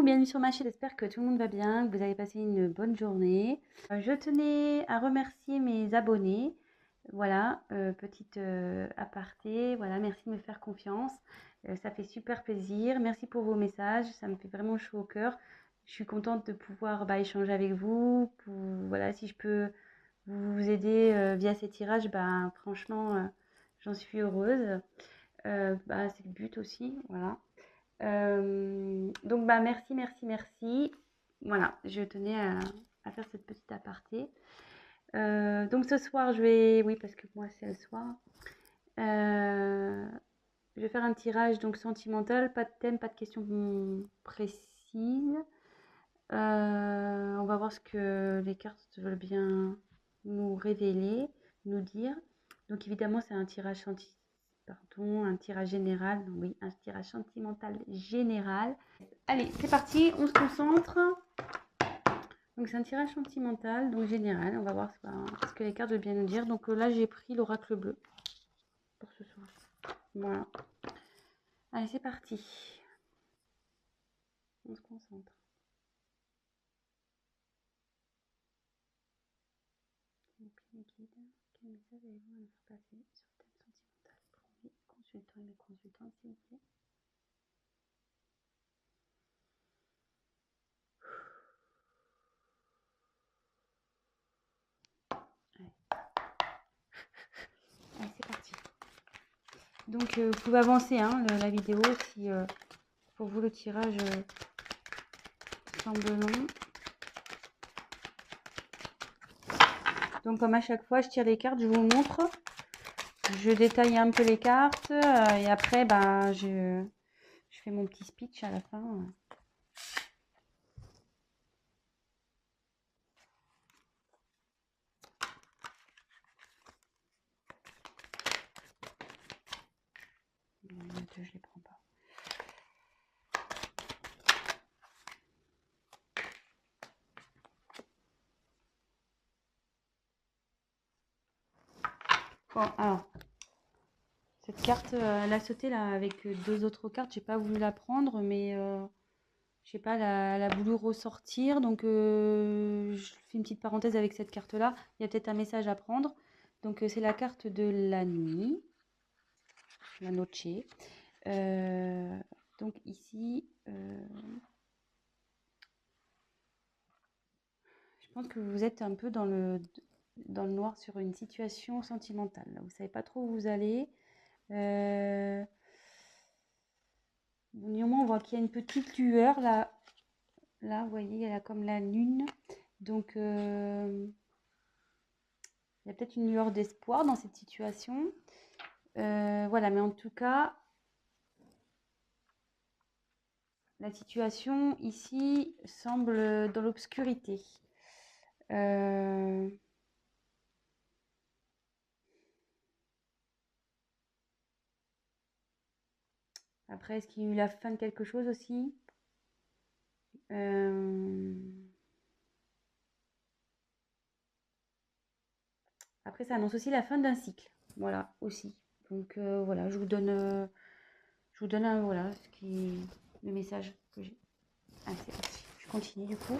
bienvenue sur ma chaîne. J'espère que tout le monde va bien, que vous avez passé une bonne journée. Je tenais à remercier mes abonnés. Voilà, petite aparté. Voilà, merci de me faire confiance. Ça fait super plaisir. Merci pour vos messages. Ça me fait vraiment chaud au cœur. Je suis contente de pouvoir échanger avec vous. Voilà, si je peux vous aider via ces tirages, franchement, j'en suis heureuse. C'est le but aussi. Voilà. Donc merci, merci, merci. Voilà, je tenais à faire cette petite aparté. Donc ce soir, oui, parce que moi c'est le soir, je vais faire un tirage donc sentimental, pas de thème, pas de questions précises. On va voir ce que les cartes veulent bien nous révéler, nous dire. Donc évidemment, c'est un tirage un tirage général. Oui, un tirage sentimental général. Allez, c'est parti, on se concentre. Donc c'est un tirage sentimental, donc général. On va voir ce que les cartes veulent bien nous dire. Donc là, j'ai pris l'oracle bleu pour ce soir. Voilà. Allez, c'est parti. On se concentre. Quel message allez-vous me faire passer sur le thème sentimental pour mes consultants et mes consultantes, s'il vous plaît? Allez, c'est parti. Donc vous pouvez avancer la vidéo si pour vous le tirage semble long. Donc comme à chaque fois je tire les cartes, je vous montre, je détaille un peu les cartes et après je fais mon petit speech à la fin. Je les prends pas. Bon, alors cette carte elle a sauté là avec deux autres cartes, j'ai pas voulu la prendre, mais je sais pas, elle a voulu ressortir, donc je fais une petite parenthèse avec cette carte là. Il y a peut-être un message à prendre. Donc c'est la carte de la nuit, la noche. Donc ici, je pense que vous êtes un peu dans le noir sur une situation sentimentale. Là. Vous savez pas trop où vous allez. Néanmoins, on voit qu'il y a une petite lueur là. Là, vous voyez, elle a comme la lune. Donc, il y a peut-être une lueur d'espoir dans cette situation. Voilà, mais en tout cas, la situation ici semble dans l'obscurité. Après, est-ce qu'il y a eu la fin de quelque chose aussi? Après, ça annonce aussi la fin d'un cycle. Voilà, aussi. Donc, voilà, je vous donne voilà, le message que j'ai. Allez, c'est parti. Je continue du coup.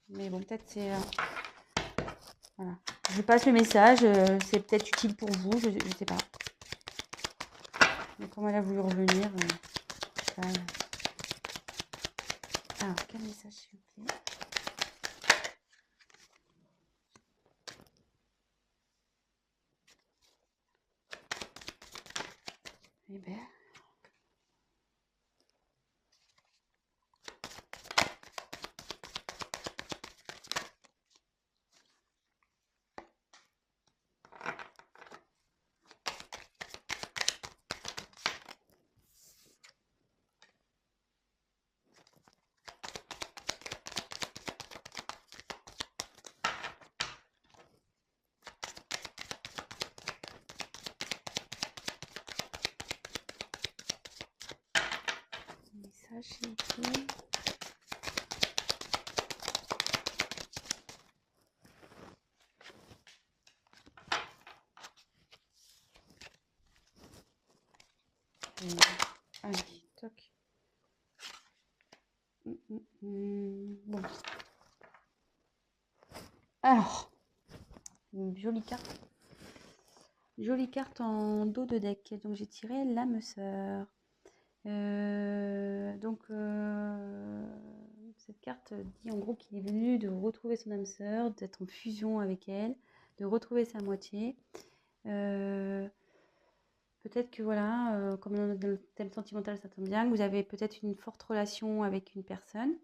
Mais bon, peut-être c'est... voilà. Je passe le message. C'est peut-être utile pour vous. Je sais pas. Mais comme elle a voulu revenir... Alors, quel message s'il vous plaît? Eh bien... message s'il vous plaît. Allez, toc. Bon. Alors, une jolie carte. Jolie carte en dos de deck. Donc j'ai tiré l'âme sœur. Cette carte dit en gros qu'il est venu de retrouver son âme sœur, d'être en fusion avec elle, de retrouver sa moitié. Peut-être que voilà, comme dans le thème sentimental, ça tombe bien, que vous avez peut-être une forte relation avec une personne.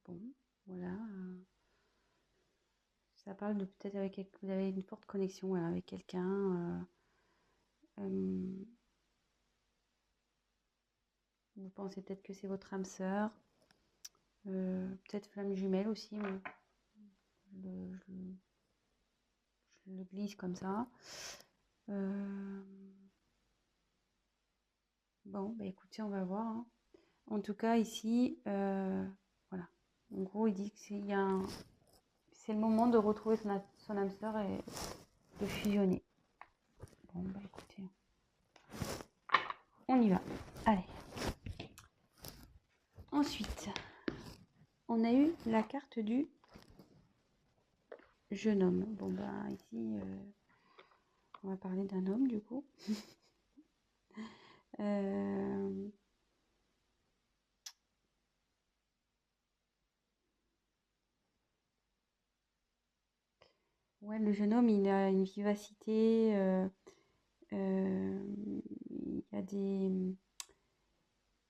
Bon, voilà. Ça parle de peut-être avec vous avez une forte connexion voilà, avec quelqu'un. Vous pensez peut-être que c'est votre âme sœur. Peut-être flamme jumelle aussi. Je le glisse comme ça. Bon, bah écoutez, on va voir. Hein. En tout cas, ici, voilà. En gros, il dit que c'est le moment de retrouver son âme sœur et de fusionner. Bon, bah écoutez, on y va. Allez. Ensuite, on a eu la carte du jeune homme. Bon, bah ici, on va parler d'un homme du coup. Ouais, le jeune homme, il a une vivacité. Il y a des.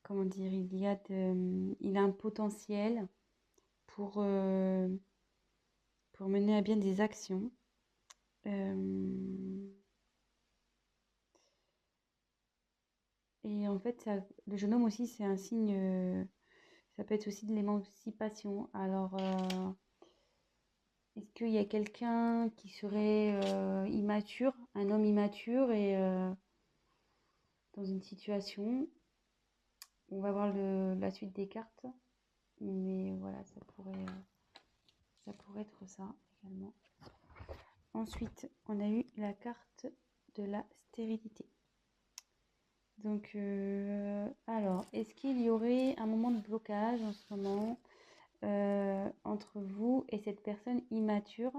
Comment dire, il a un potentiel pour mener à bien des actions. Et en fait, le jeune homme aussi, c'est un signe, ça peut être aussi de l'émancipation. Alors, est-ce qu'il y a quelqu'un qui serait immature, un homme immature et dans une situation, on va voir la suite des cartes, mais voilà, ça pourrait être ça également. Ensuite, on a eu la carte de la stérilité. Donc, alors, est-ce qu'il y aurait un moment de blocage en ce moment entre vous et cette personne immature?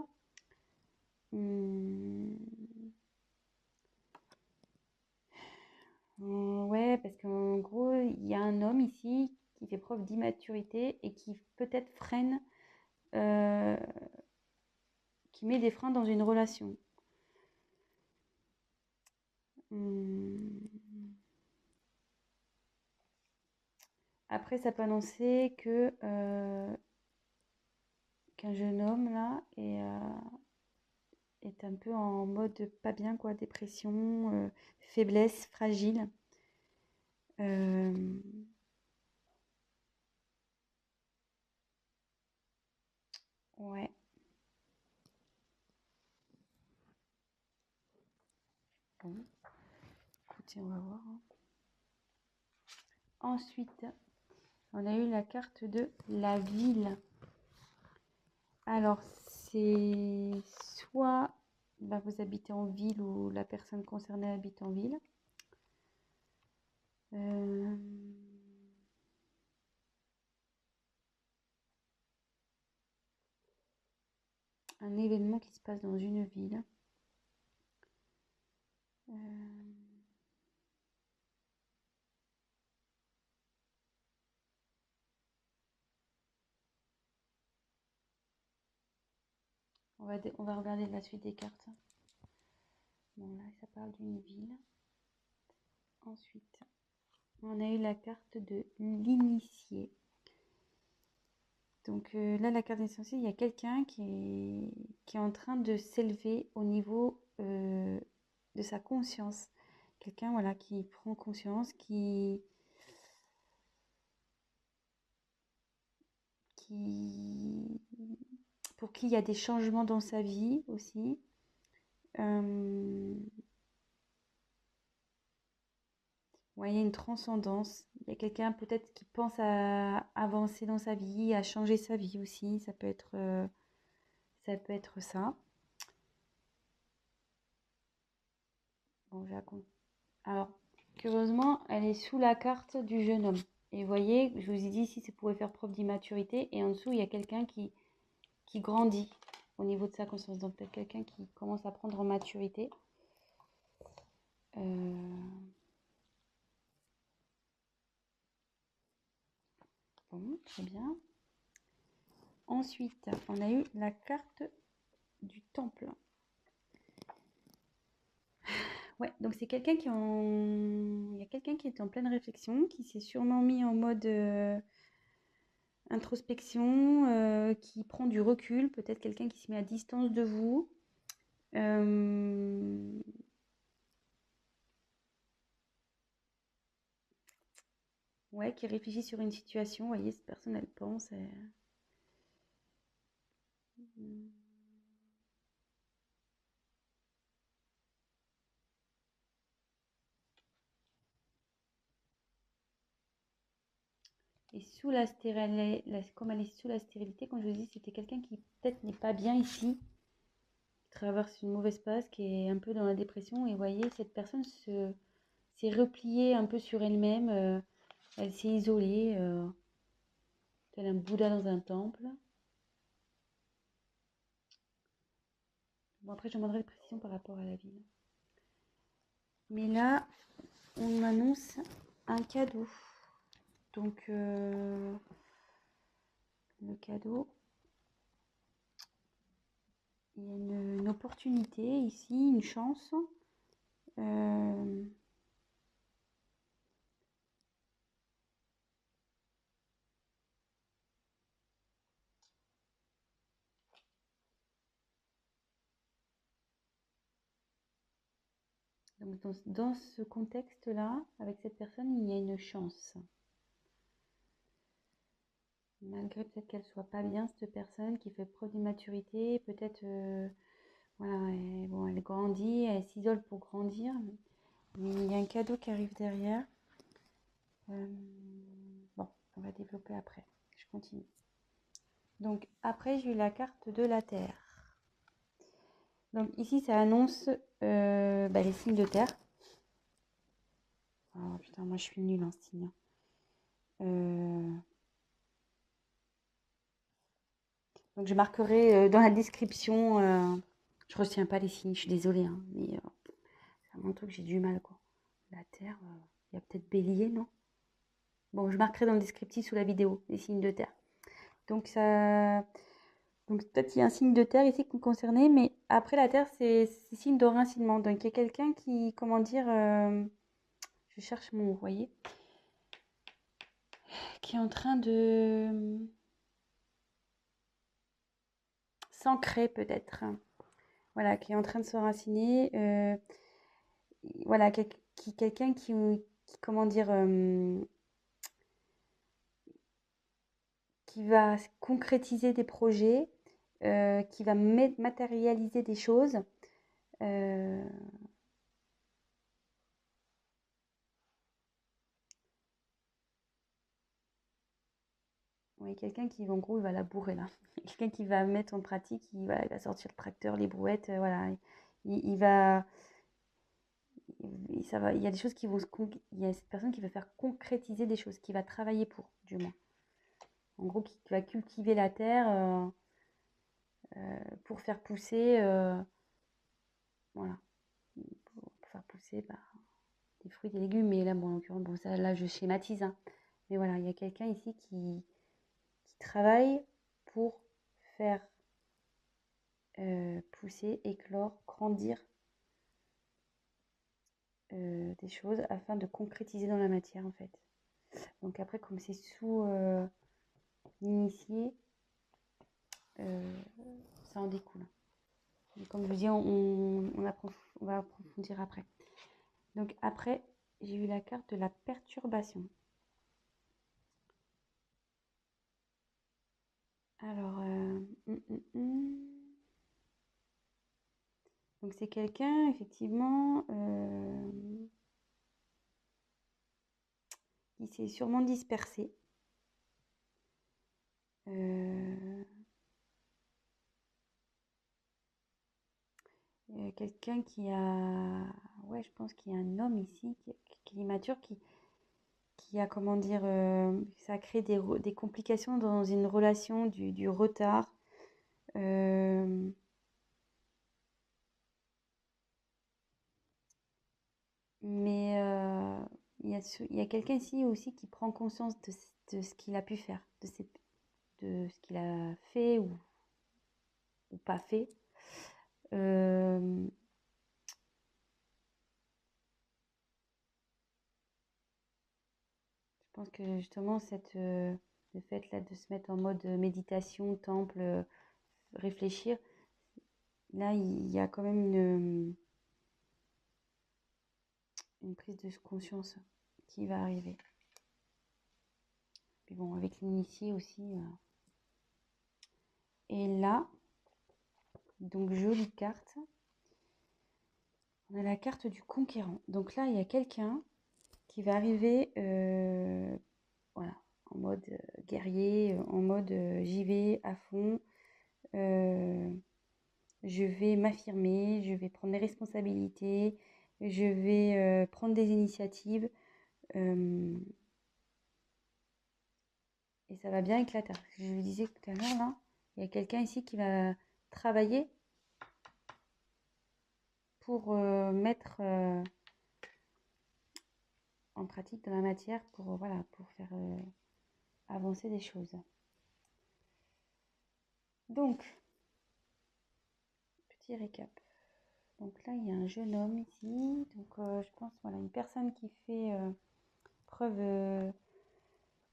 Ouais, parce qu'en gros, il y a un homme ici qui fait preuve d'immaturité et qui peut-être freine, qui met des freins dans une relation. Après, ça peut annoncer que qu'un jeune homme là est un peu en mode pas bien quoi, dépression, faiblesse, fragile. Ouais. Bon. Écoutez, on va voir. Hein. Ensuite, on a eu la carte de la ville. Alors, c'est soit bah, vous habitez en ville ou la personne concernée habite en ville. Un événement qui se passe dans une ville. On va regarder la suite des cartes. Bon, là, ça parle d'une ville. Ensuite, on a eu la carte de l'initié. Donc là, la carte essentielle, il y a quelqu'un qui est en train de s'élever au niveau de sa conscience. Quelqu'un voilà, qui prend conscience, pour qui il y a des changements dans sa vie aussi. Ouais, il y a une transcendance. Il y a quelqu'un peut-être qui pense à avancer dans sa vie, à changer sa vie aussi. Ça peut être ça. Bon, Bon, alors, curieusement, elle est sous la carte du jeune homme. Et vous voyez, je vous ai dit ici, ça pouvait faire preuve d'immaturité. Et en dessous, il y a quelqu'un qui grandit au niveau de sa conscience. Donc, peut-être quelqu'un qui commence à prendre en maturité. Bon, très bien. Ensuite, on a eu la carte du temple. Ouais, donc c'est quelqu'un il y a quelqu'un qui est en pleine réflexion, qui s'est sûrement mis en mode introspection, qui prend du recul, peut-être quelqu'un qui se met à distance de vous. Ouais, qui réfléchit sur une situation. Vous voyez, cette personne, elle pense. Et sous la stérilité, comme elle est sous la stérilité, comme je vous dis, c'était quelqu'un qui peut-être n'est pas bien ici, qui traverse une mauvaise passe, qui est un peu dans la dépression. Et vous voyez, cette personne s'est repliée un peu sur elle-même. Elle s'est isolée, tel un Bouddha dans un temple. Bon, après, je demanderai des précisions par rapport à la ville. Mais là, on annonce un cadeau. Donc, le cadeau, il y a une opportunité ici, une chance. Donc, dans ce contexte-là, avec cette personne, il y a une chance. Malgré peut-être qu'elle soit pas bien, cette personne qui fait preuve d'immaturité, peut-être, voilà, elle grandit, elle s'isole pour grandir. Mais il y a un cadeau qui arrive derrière. Bon, on va développer après. Je continue. Donc après, j'ai eu la carte de la Terre. Donc ici, ça annonce les signes de terre. Oh putain, moi je suis nulle en signe. Donc je marquerai dans la description. Je retiens pas les signes, je suis désolée, hein, mais c'est un truc que j'ai du mal quoi. La Terre, il y a peut-être Bélier, non? Bon, je marquerai dans le descriptif sous la vidéo les signes de terre. Donc ça, donc peut-être il y a un signe de terre ici concerné, mais après la terre c'est signe de rincinement. Donc il y a quelqu'un qui, comment dire, je cherche mon mot, vous voyez, qui est en train de s'ancrer peut-être. Voilà, qui est en train de se raciner. Voilà, quelqu'un qui, comment dire, qui va concrétiser des projets, qui va matérialiser des choses. Oui, quelqu'un qui, en gros, il va labourer là. Quelqu'un qui va mettre en pratique, voilà, il va sortir le tracteur, les brouettes, voilà. Il va, ça va, il y a des choses qui vont il y a cette personne qui va faire concrétiser des choses, qui va travailler pour, du moins. En gros, qui va cultiver la terre pour faire pousser, voilà, pour faire pousser des fruits, des légumes. Mais là, bon, en l'occurrence, bon, ça, là, je schématise, hein. Mais voilà, il y a quelqu'un ici qui travaille pour faire pousser, éclore, grandir des choses afin de concrétiser dans la matière en fait. Donc après, comme c'est sous l'initié, ça en découle. Et comme je vous dis, on va approfondir après. Donc après, j'ai eu la carte de la perturbation. Alors, donc c'est quelqu'un effectivement qui s'est sûrement dispersé. Quelqu'un qui a, ouais, je pense qu'il y a un homme ici qui est immature, qui a, comment dire, ça a créé des complications dans une relation, du retard. Euh, mais il y a quelqu'un ici aussi qui prend conscience de ce qu'il a pu faire, de ce qu'il a fait ou pas fait. Euh, je pense que justement, le fait là de se mettre en mode méditation, temple, réfléchir, là, il y a quand même une prise de conscience qui va arriver. Puis bon, avec l'initié aussi. Et là, donc jolie carte. On a la carte du conquérant. Donc là, il y a quelqu'un qui va arriver voilà, en mode guerrier, en mode j'y vais à fond, je vais m'affirmer, je vais prendre mes responsabilités, je vais prendre des initiatives et ça va bien éclater. Je vous disais tout à l'heure, là, il y a quelqu'un ici qui va travailler pour mettre en pratique de la matière pour, voilà, pour faire avancer des choses. Donc, petit récap. Donc là, il y a un jeune homme ici. Donc, je pense, voilà, une personne qui fait preuve...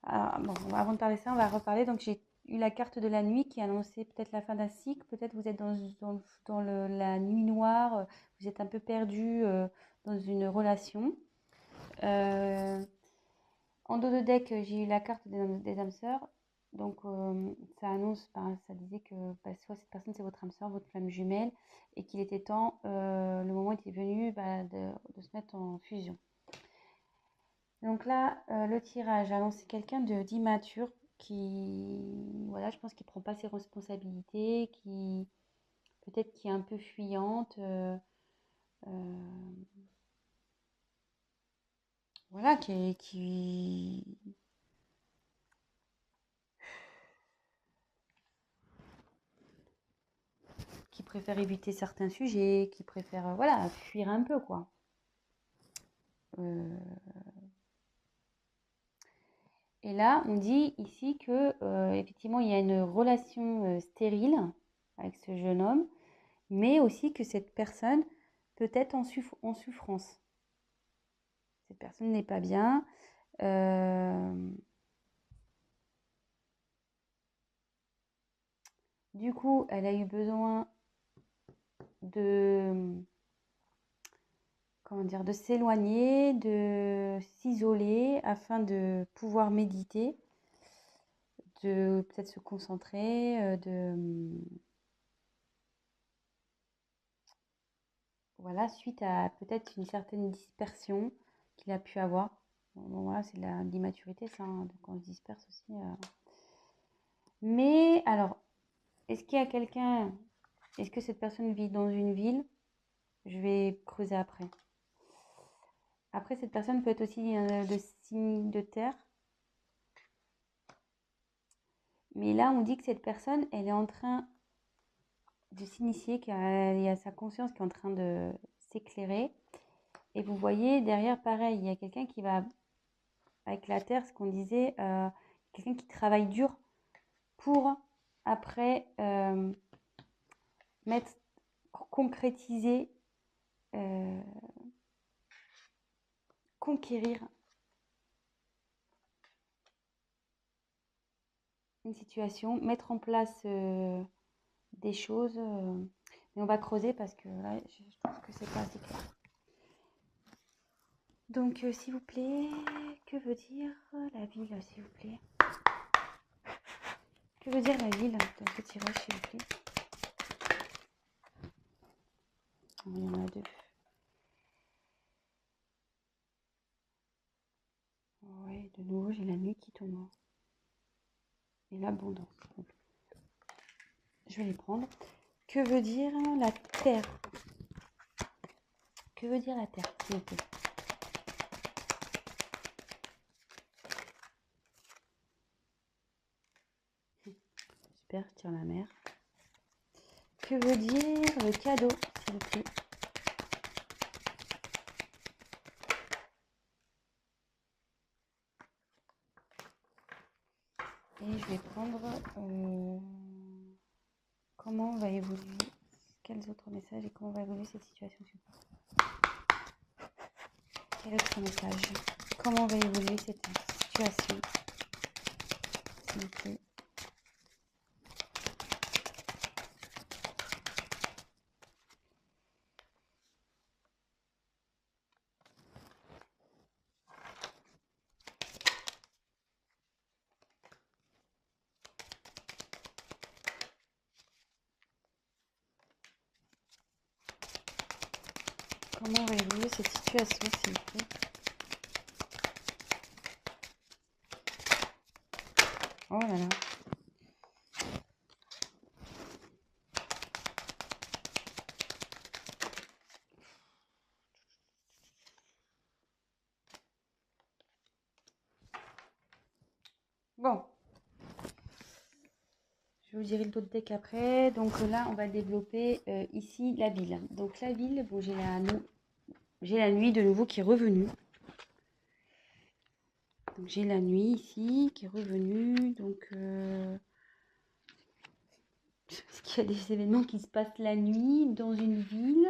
bon, avant de parler de ça, on va reparler. Donc, j'ai eu la carte de la nuit qui annonçait peut-être la fin d'un cycle. Peut-être vous êtes dans la nuit noire. Vous êtes un peu perdu dans une relation. En dos de deck, j'ai eu la carte des âmes sœurs. Donc, ça annonce, ça disait que soit cette personne c'est votre âme sœur, votre flamme jumelle, et qu'il était temps, le moment était venu de se mettre en fusion. Donc là, le tirage annonce quelqu'un d'immature voilà, je pense qu'il prend pas ses responsabilités, peut-être qui est un peu fuyante, voilà, qui préfère éviter certains sujets, qui préfère voilà, fuir un peu, quoi. Et là, on dit ici que effectivement, il y a une relation stérile avec ce jeune homme, mais aussi que cette personne peut être en souffrance. Cette personne n'est pas bien. Du coup, elle a eu besoin de, comment dire, de s'éloigner, de s'isoler afin de pouvoir méditer, de peut-être se concentrer, voilà, suite à peut-être une certaine dispersion qu'il a pu avoir. Bon, voilà, c'est de l'immaturité, ça, hein, donc on se disperse aussi. Mais alors, est-ce qu'il y a quelqu'un, est-ce que cette personne vit dans une ville? Je vais creuser après. Après, cette personne peut être aussi de signe de terre. Mais là, on dit que cette personne, elle est en train de s'initier, qu'il y a sa conscience qui est en train de s'éclairer. Et vous voyez, derrière, pareil, il y a quelqu'un qui va, avec la terre, ce qu'on disait, quelqu'un qui travaille dur pour, après, concrétiser, conquérir une situation, mettre en place des choses. Mais on va creuser parce que là, je trouve que c'est pas assez clair. Donc, s'il vous plaît, que veut dire la ville, s'il vous plaît? Que veut dire la ville dans ce tirage, s'il vous plaît? Il y en a deux. Ouais, de nouveau, j'ai la nuit qui tombe. Et l'abondance. Je vais les prendre. Que veut dire la terre? Que veut dire la Terre, s'il vous plaît? Super, je tire la mer. Que veut dire le cadeau, s'il vous plaît? Et je vais prendre comment va évoluer, quels autres messages et comment va évoluer cette situation. Quel autre message? Comment va évoluer cette situation, s'il vous plaît? Comment va évoluer cette situation, s'il vous plaît? Oh là là. Bon, je vous dirai le d'autres deck après. Donc là, on va développer ici la ville. Donc la ville, bon, j'ai la nuit de nouveau qui est revenue. Donc j'ai la nuit ici qui est revenue. Donc est-ce qu'il y a des événements qui se passent la nuit dans une ville?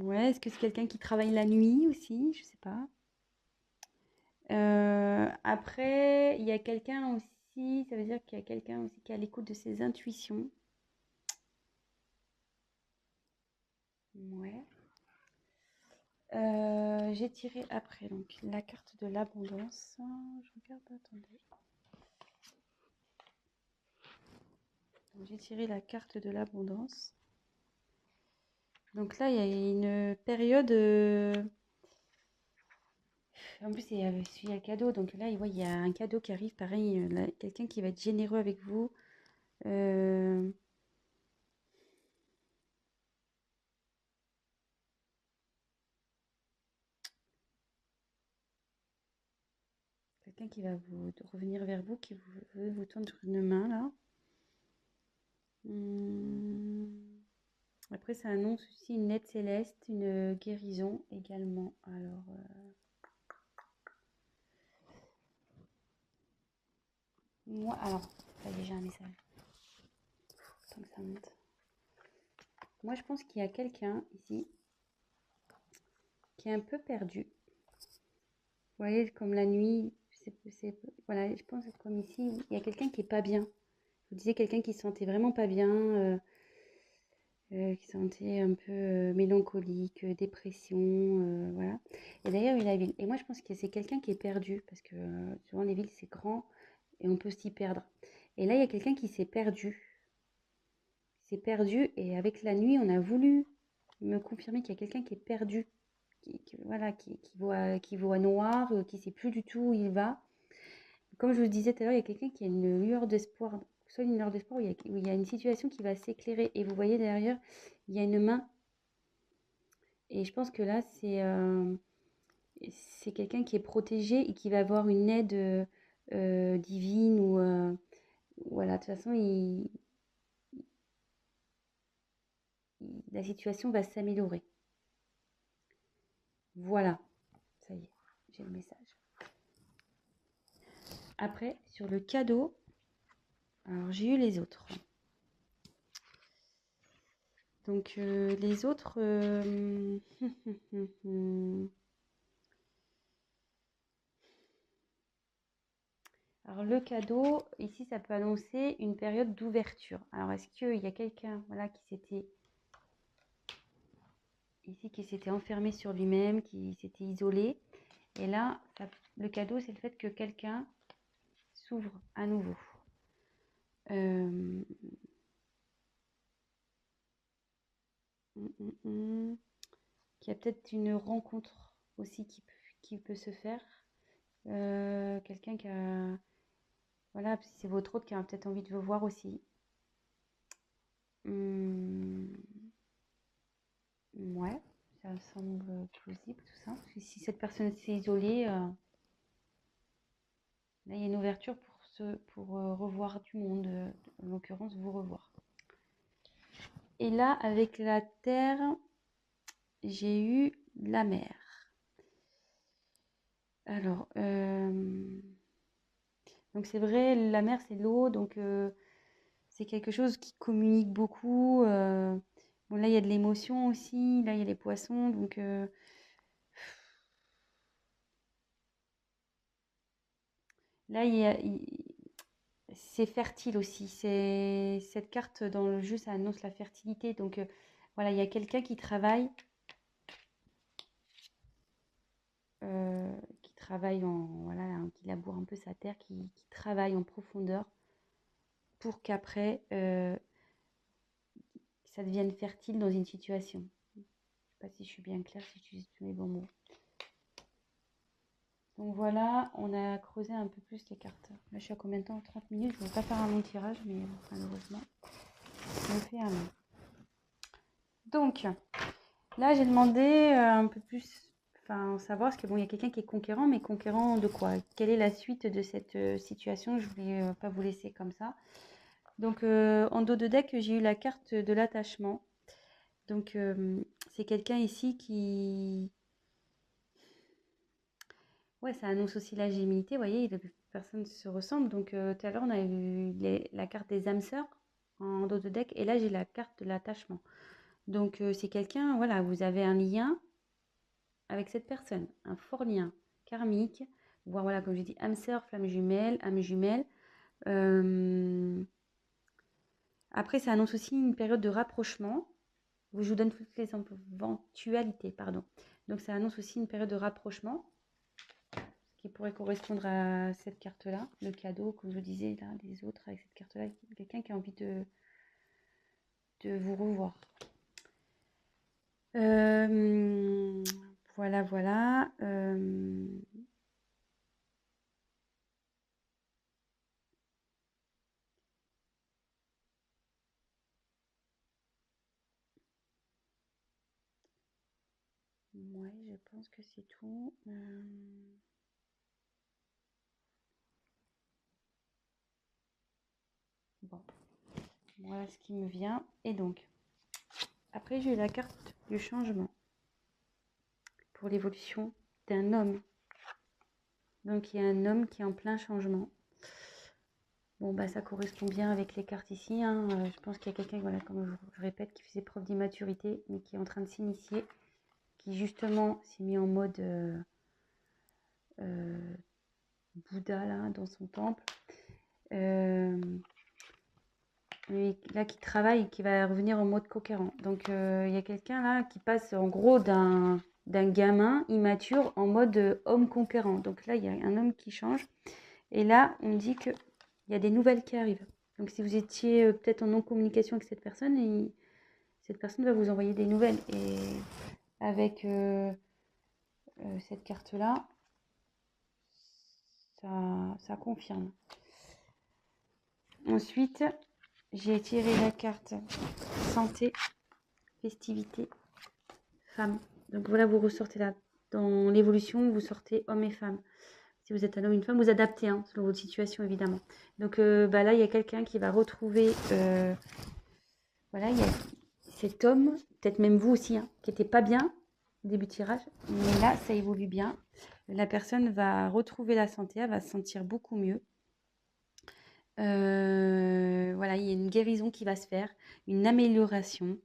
Ouais, est-ce que c'est quelqu'un qui travaille la nuit aussi? Je sais pas. Après, il y a quelqu'un aussi, ça veut dire qu'il y a quelqu'un aussi qui est à l'écoute de ses intuitions. Ouais. J'ai tiré après donc la carte de l'abondance. Je regarde, attendez. J'ai tiré la carte de l'abondance. Donc là, il y a une période. En plus, il y a un cadeau. Donc là, il y a un cadeau qui arrive. Pareil, quelqu'un qui va être généreux avec vous. Quelqu'un qui va vous revenir vers vous, qui veut vous tendre une main là. Après, ça annonce aussi une aide céleste, une guérison également. Alors, moi, alors, ça y est, j'ai un message. Tant que ça monte. Moi, je pense qu'il y a quelqu'un ici qui est un peu perdu. Vous voyez, comme la nuit, voilà, je pense que comme ici, il y a quelqu'un qui est pas bien. Vous disiez quelqu'un qui se sentait vraiment pas bien, qui se sentait un peu mélancolique, dépression, voilà. Et d'ailleurs, il y a la ville. Et moi, je pense que c'est quelqu'un qui est perdu, parce que souvent les villes, c'est grand et on peut s'y perdre. Et là, il y a quelqu'un qui s'est perdu. Il s'est perdu et avec la nuit, on a voulu me confirmer qu'il y a quelqu'un qui est perdu, voilà, qui voit noir, qui ne sait plus du tout où il va. Comme je vous disais tout à l'heure, il y a quelqu'un qui a une lueur d'espoir, soit une lueur d'espoir où il y a une situation qui va s'éclairer. Et vous voyez derrière, il y a une main. Et je pense que là, c'est quelqu'un qui est protégé et qui va avoir une aide divine ou voilà, de toute façon, la situation va s'améliorer. Voilà, ça y est, j'ai le message. Après, sur le cadeau, alors j'ai eu les autres. Donc les autres, alors le cadeau, ici, ça peut annoncer une période d'ouverture. Alors est-ce qu'il y a quelqu'un, voilà, qui s'était enfermé sur lui-même, qui s'était isolé? Et là, le cadeau, c'est le fait que quelqu'un s'ouvre à nouveau. Qu'il y a peut-être une rencontre aussi qui peut se faire. Quelqu'un qui a... Voilà, c'est votre autre qui a peut-être envie de vous voir aussi. Ouais, ça semble plausible tout ça. Parce que si cette personne s'est isolée, là il y a une ouverture pour revoir du monde, en l'occurrence vous revoir. Et là, avec la terre, j'ai eu la mer. Alors, donc c'est vrai, la mer c'est l'eau, donc c'est quelque chose qui communique beaucoup. Bon, là il y a de l'émotion aussi, là il y a les poissons, donc là c'est fertile aussi. C'est cette carte dans le jeu, ça annonce la fertilité. Donc voilà, il y a quelqu'un qui travaille voilà, hein, qui laboure un peu sa terre, qui travaille en profondeur pour qu'après ça devienne fertile dans une situation. Je ne sais pas si je suis bien claire, si j'utilise tous les bons mots. Donc voilà, on a creusé un peu plus les cartes. Là, je suis à combien de temps? 30 minutes. Je ne vais pas faire un long tirage, mais malheureusement, je me fais un long. Donc, là, j'ai demandé un peu plus, enfin, savoir, parce que bon, il y a quelqu'un qui est conquérant, mais conquérant de quoi? Quelle est la suite de cette situation? Je voulais pas vous laisser comme ça. Donc, en dos de deck, j'ai eu la carte de l'attachement. Donc, c'est quelqu'un ici qui... Ouais, ça annonce aussi la gémilité. Vous voyez, les personnes se ressemblent. Donc, tout à l'heure, on a eu la carte des âmes sœurs en dos de deck. Et là, j'ai la carte de l'attachement. Donc, c'est quelqu'un, voilà, vous avez un lien avec cette personne, un fort lien karmique, voire voilà, comme j'ai dit, âme sœur, flamme jumelle, âme jumelle. Après, ça annonce aussi une période de rapprochement. Je vous donne toutes les éventualités, pardon. Donc, ça annonce aussi une période de rapprochement, ce qui pourrait correspondre à cette carte-là, le cadeau, comme je vous disais, là, des autres avec cette carte-là, quelqu'un qui a envie de vous revoir. Voilà, voilà. Ouais, je pense que c'est tout. Bon, voilà ce qui me vient. Et donc, après, j'ai eu la carte du changement pour l'évolution d'un homme. Donc, il y a un homme qui est en plein changement. Bon, bah, ça correspond bien avec les cartes ici, hein. Je pense qu'il y a quelqu'un, voilà, comme je répète, qui faisait preuve d'immaturité, mais qui est en train de s'initier, qui justement s'est mis en mode Bouddha, là, dans son temple. Et là, qui travaille et qui va revenir en mode conquérant. Donc, il y a quelqu'un là qui passe en gros d'un gamin immature en mode homme conquérant. Donc là, il y a un homme qui change. Et là, on dit qu'il y a des nouvelles qui arrivent. Donc, si vous étiez peut-être en non-communication avec cette personne, cette personne va vous envoyer des nouvelles. Et avec cette carte-là, ça confirme. Ensuite, j'ai tiré la carte santé, festivité, femme. Donc voilà, vous ressortez là. Dans l'évolution, vous sortez homme et femme. Si vous êtes un homme ou une femme, vous adaptez, hein, selon votre situation, évidemment. Donc bah là, il y a quelqu'un qui va retrouver... voilà, il y a cet homme, peut-être même vous aussi, hein, qui n'était pas bien au début de tirage. Mais là, ça évolue bien. La personne va retrouver la santé, elle va se sentir beaucoup mieux. Voilà, il y a une guérison qui va se faire, une amélioration.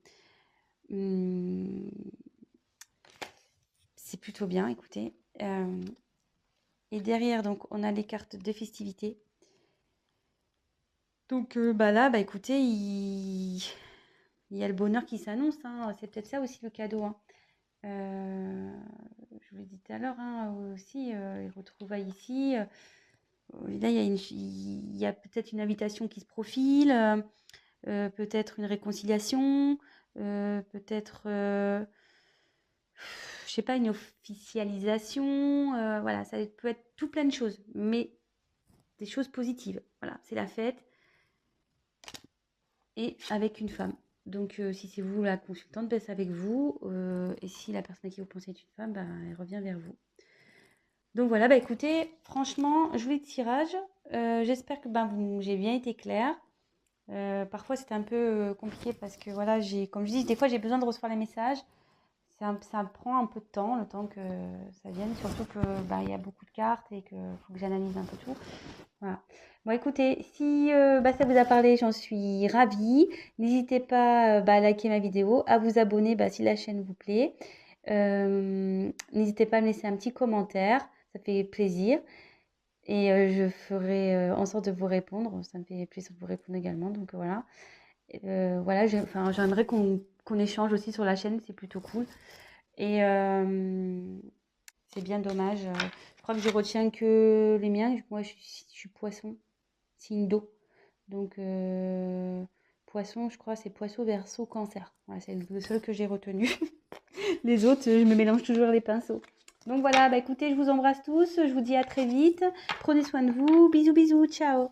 C'est plutôt bien, écoutez. Et derrière, donc, on a les cartes de festivité. Donc, bah là, bah écoutez, il y a le bonheur qui s'annonce, hein. C'est peut-être ça aussi le cadeau, hein. Je vous l'ai dit tout à l'heure, hein, aussi, les retrouvailles ici. Là, il y a peut-être une invitation qui se profile, peut-être une réconciliation, peut-être, je sais pas, une officialisation. Voilà, ça peut être tout plein de choses, mais des choses positives. Voilà, c'est la fête et avec une femme. Donc, si c'est vous la consultante, ben, c'est avec vous. Et si la personne à qui vous pensez est une femme, ben, elle revient vers vous. Donc voilà, bah écoutez, franchement, joli tirage. J'espère que ben, j'ai bien été claire. Parfois, c'était un peu compliqué parce que voilà, comme je dis, des fois, j'ai besoin de recevoir les messages. Ça prend un peu de temps, le temps que ça vienne, surtout que bah, il y a beaucoup de cartes et qu'il faut que j'analyse un peu tout. Voilà. Bon, écoutez, si bah, ça vous a parlé, j'en suis ravie. N'hésitez pas bah, à liker ma vidéo, à vous abonner bah, si la chaîne vous plaît. N'hésitez pas à me laisser un petit commentaire, ça fait plaisir. Et je ferai en sorte de vous répondre. Ça me fait plaisir de vous répondre également. Donc voilà. Voilà, enfin, j'aimerais qu'on échange aussi sur la chaîne, c'est plutôt cool. Et c'est bien dommage. Je crois que je retiens que les miens. Moi, je suis poisson, signe d'eau. Donc, poisson, je crois, c'est poisson, verseau, cancer. Voilà, c'est le seul que j'ai retenu. Les autres, je me mélange toujours les pinceaux. Donc voilà, bah écoutez, je vous embrasse tous. Je vous dis à très vite. Prenez soin de vous. Bisous, bisous. Ciao.